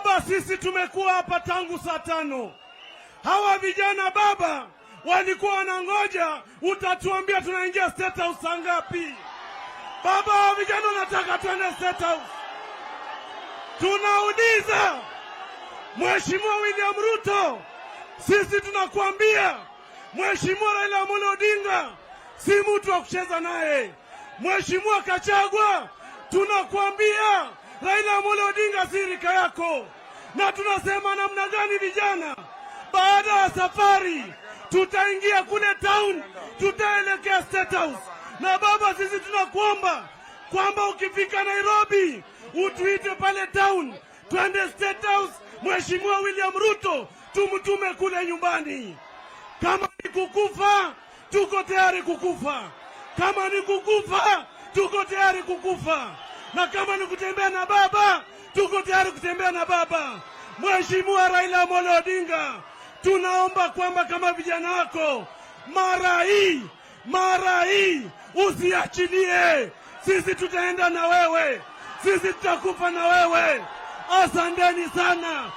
Baba, sisi tumekuwa hapa tangu saa 5. Hawa vijana baba walikuwa wanangoja utatuambia tunaingia State House saa ngapi. Baba, hawa vijana wanataka tuende State House. Tunauliza Mheshimiwa William Ruto, sisi tunakuambia Mheshimiwa Raila Amolo Odinga si mtu wa kucheza naye. Mheshimiwa Kachagwa, tunakuambia Raila Amolo Odinga si rika yako. Na tunasema namna gani vijana, baada ya safari tutaingia kule town, tutaelekea State House. Na baba, sisi tunakuomba kwamba ukifika Nairobi utuite pale town, twende State House. Mheshimiwa William Ruto tumtume kule nyumbani. Kama ni kukufa, tuko tayari kukufa. Kama ni kukufa, tuko tayari kukufa. Na kama ni kutembea na baba, tuko tayari kutembea na baba. Mheshimiwa Raila Amolo Odinga, tunaomba kwamba kama vijana wako, mara hii usiachilie. Sisi tutaenda na wewe, sisi tutakufa na wewe. Asanteni sana.